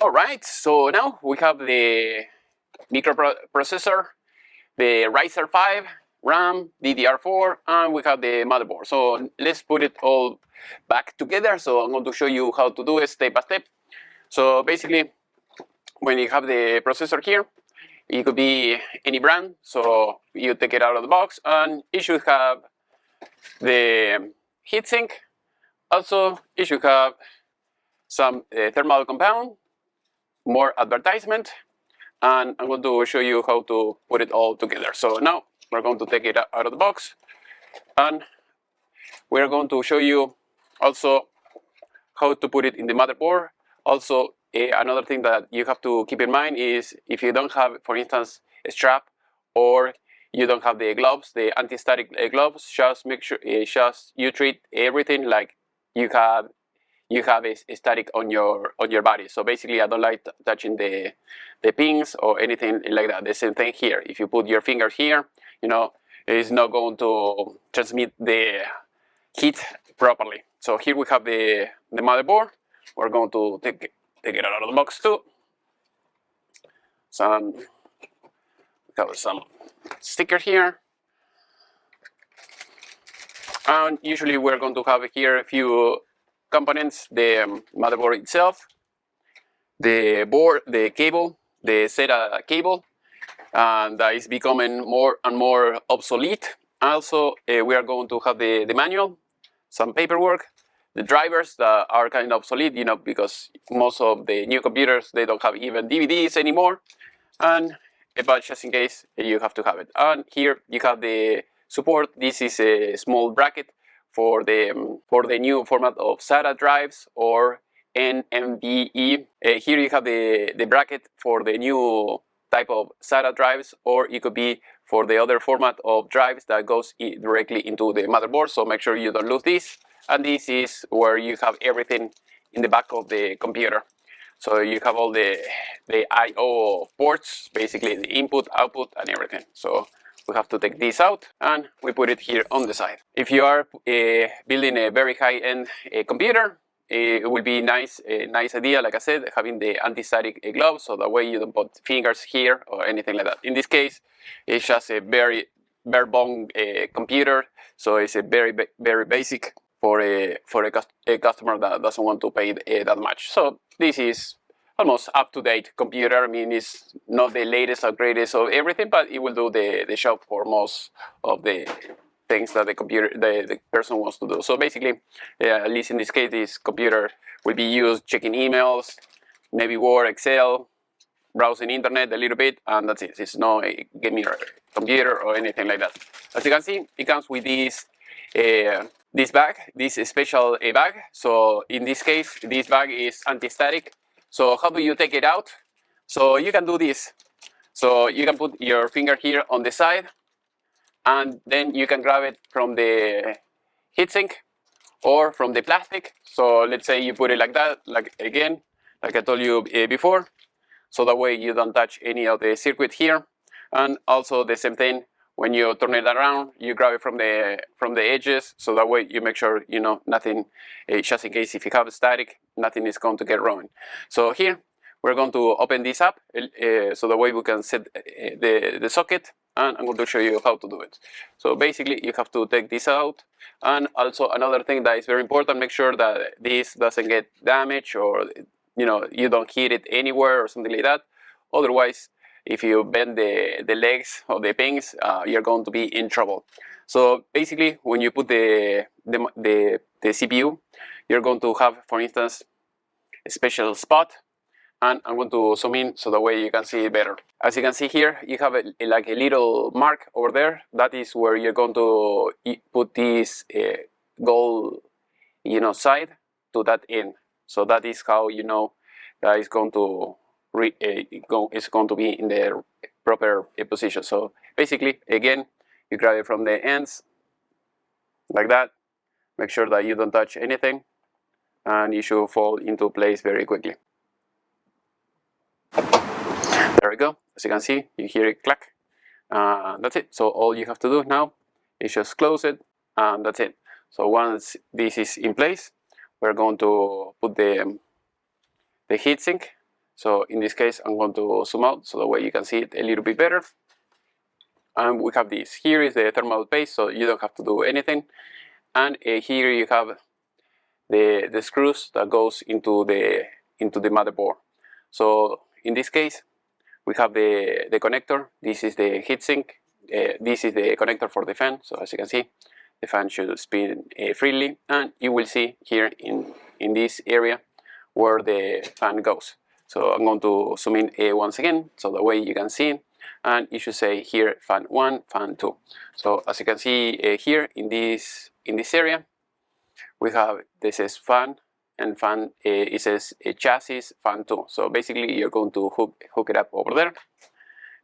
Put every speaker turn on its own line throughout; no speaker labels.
Alright, so now we have the microprocessor, the Ryzen 5 RAM, DDR4, and we have the motherboard. So let's put it all back together. So I'm going to show you how to do it step by step. So basically, when you have the processor here, it could be any brand. So you take it out of the box, and it should have the heatsink. Also, it should have some thermal compound, more advertisement, and I'm going to show you how to put it all together. So now we're going to take it out of the box, and we're going to show you also how to put it in the motherboard. Also, another thing that you have to keep in mind is if you don't have, for instance, a strap, or you don't have the gloves, the anti-static gloves, just make sure just you treat everything like you have a static on your body. So basically, I don't like touching the pins or anything like that. The same thing here. If you put your finger here, it's not going to transmit the heat properly. So here we have the motherboard. We're going to take it out of the box too. We have some sticker here. And usually we're going to have here a few components: the motherboard itself, the board, the cable, the SATA cable, and that is becoming more and more obsolete. Also, we are going to have the manual, some paperwork, the drivers that are kind of obsolete, because most of the new computers, they don't have even DVDs anymore, but just in case, you have to have it. And here you have the support. This is a small bracket for the new format of SATA drives or NVMe. Here you have the bracket for the new type of SATA drives, or it could be for the other format of drives that goes directly into the motherboard. So make sure you don't lose this. And this is where you have everything in the back of the computer. So you have all the I/O ports, basically the input, output, and everything. So we have to take this out, and we put it here on the side. If you are building a very high-end computer, it will be a nice idea, like I said, having the anti-static gloves, so that way you don't put fingers here or anything like that. In this case, it's just a very bare bone computer, so it's a very basic for a customer that doesn't want to pay that much. So this is almost up-to-date computer. I mean, it's not the latest or greatest of everything, but it will do the job for most of the things that the person wants to do. So basically, at least in this case, this computer will be used checking emails, maybe Word, Excel, browsing internet a little bit, and that's it. It's not a gaming computer or anything like that. As you can see, it comes with this bag, this special bag. So in this case, this bag is anti-static. So how do you take it out? So you can do this. So you can put your finger here on the side, and then you can grab it from the heatsink or from the plastic. So let's say you put it like that, like I told you before. So that way you don't touch any of the circuit here. And also the same thing, when you turn it around, you grab it from the edges. So that way you make sure, nothing, just in case if you have static, nothing is going to get ruined. So here, we're going to open this up, so that way we can set the socket, and I'm going to show you how to do it. So basically, you have to take this out. And also another thing that is very important, make sure that this doesn't get damaged, or you don't hit it anywhere or something like that. Otherwise, if you bend the legs of the pins, you're going to be in trouble. So basically, when you put the CPU, you're going to have, for instance, a special spot. And I'm going to zoom in so that way you can see it better. As you can see here, you have like a little mark over there. That is where you're going to put this gold, side to that end. So that is how you know that it's going to it's going to be in the proper position. So basically, again, you grab it from the ends like that. Make sure that you don't touch anything, and it should fall into place very quickly. There we go. As you can see, you hear it clack. That's it. So all you have to do now is just close it, and that's it. So once this is in place, we're going to put the heatsink. So in this case, I'm going to zoom out so that way you can see it a little bit better. And we have this. Here is the thermal paste, so you don't have to do anything. And here you have the screws that goes into the motherboard. So in this case, we have the connector. This is the heatsink. This is the connector for the fan. So as you can see, the fan should spin freely, and you will see here in this area where the fan goes. So I'm going to zoom in once again, so that way you can see, and you should say here fan 1, fan 2. So as you can see here in this area, we have this is fan, and fan it says chassis fan 2. So basically you're going to hook it up over there,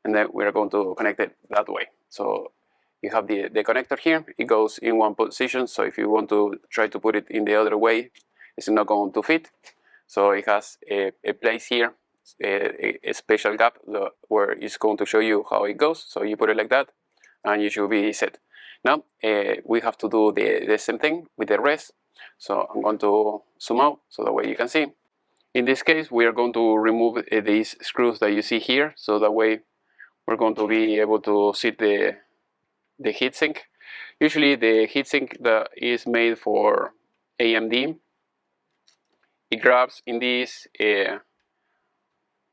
and then we're going to connect it that way. So you have the connector here. It goes in one position, so if you want to try to put it in the other way, it's not going to fit. So it has a place here, a special gap where it's going to show you how it goes. So you put it like that, and you should be set. Now we have to do the same thing with the rest. So I'm going to zoom out so that way you can see. In this case, we are going to remove these screws that you see here, so that way we're going to be able to see the heatsink. Usually the heatsink that is made for AMD, it grabs in this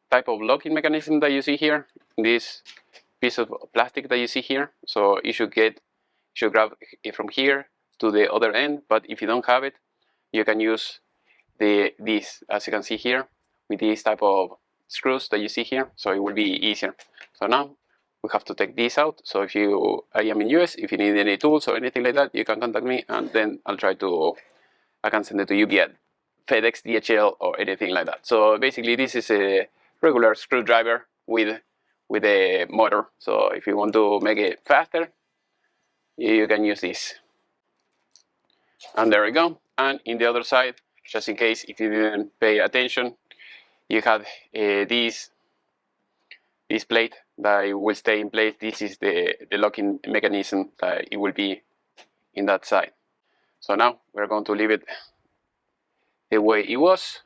type of locking mechanism that you see here, this piece of plastic that you see here. So you should grab it from here to the other end, but if you don't have it, you can use this, as you can see here, with this type of screws that you see here, so it will be easier. So now we have to take this out. So if I am in US, if you need any tools or anything like that, you can contact me, and then I can send it to you via FedEx, DHL, or anything like that. So basically this is a regular screwdriver with a motor. So if you want to make it faster, you can use this. And there we go. And in the other side, just in case if you didn't pay attention, you have this plate that will stay in place. This is the locking mechanism that it will be in that side. So now we're going to leave it the way it was.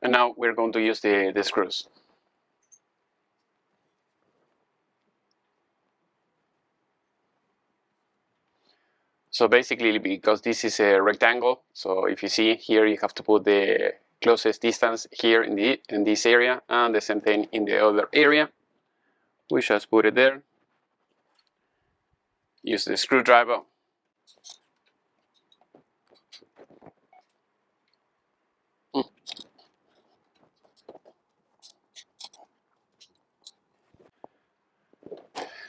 And now we're going to use the screws. So basically, because this is a rectangle, so if you see here, you have to put the closest distance here in this area, and the same thing in the other area. We just put it there. Use the screwdriver.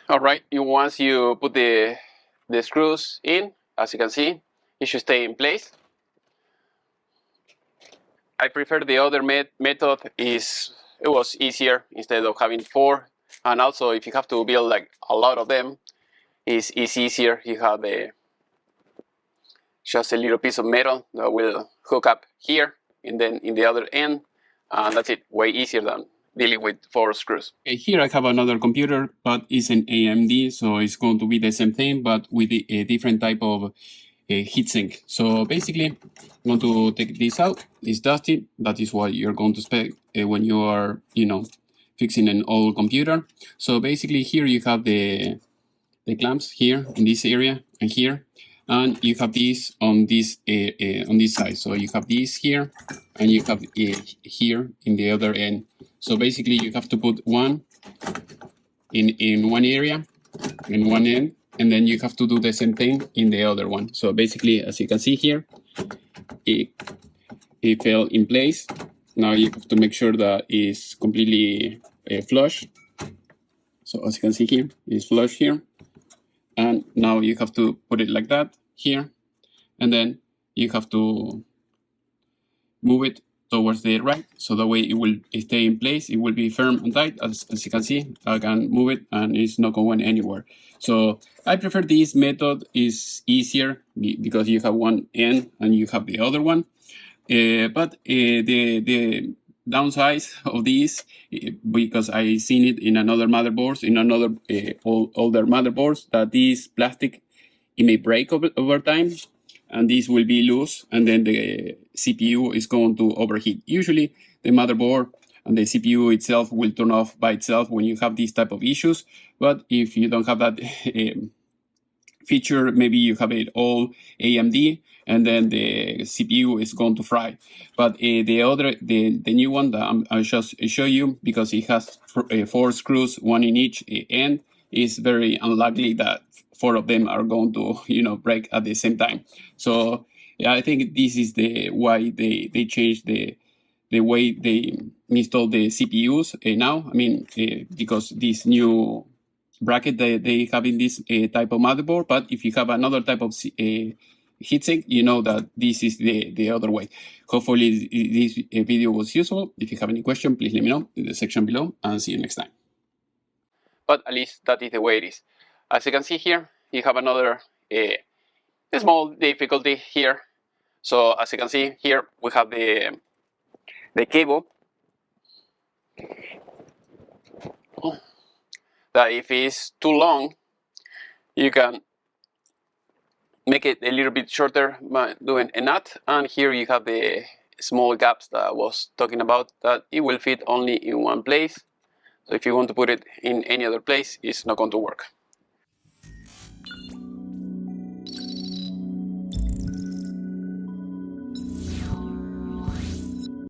All right. Once you put the screws in, as you can see, it should stay in place. I prefer the other method. It was easier instead of having 4, and also if you have to build like a lot of them, it's easier. You have just a little piece of metal that will hook up here, and then in the other end, and that's it. Way easier than dealing with 4 screws. Here I have another computer, but it's an AMD, so it's going to be the same thing, but with a different type of heatsink. So basically, I'm going to take this out. It's dusty. That is what you're going to expect when you are, fixing an old computer. So basically, here you have the clamps here in this area and here, and you have these on this side. So you have these here, and you have here in the other end. So basically, you have to put one in one area, in one end, and then you have to do the same thing in the other one. So basically, as you can see here, it fell in place. Now you have to make sure that it's completely flush. So as you can see here, it's flush here. And now you have to put it like that here. And then you have to move it towards the right, so that way it will stay in place. It will be firm and tight. As you can see, I can move it and it's not going anywhere. So I prefer this method. Is easier because you have one end and you have the other one. But the downsides of this, because I seen it in another motherboards, in another older motherboards, that this plastic, it may break over time, and this will be loose, and then the CPU is going to overheat. Usually the motherboard and the CPU itself will turn off by itself when you have these type of issues, but if you don't have that feature, maybe you have it all AMD, and then the CPU is going to fry. But the new one that I'll just show you, because it has 4 screws, one in each end, is very unlikely that 4 of them are going to break at the same time. So yeah, I think this is the why they changed the way they install the CPUs now. I mean, because this new bracket that they have in this type of motherboard, but if you have another type of heatsink, you know that this is the other way. Hopefully this video was useful. If you have any question, please let me know in the section below, and see you next time. But at least that is the way it is. As you can see here, you have another small difficulty here. So as you can see here, we have the cable that if it's too long, you can make it a little bit shorter by doing a nut. And here you have the small gaps that I was talking about, that it will fit only in one place. So if you want to put it in any other place, it's not going to work.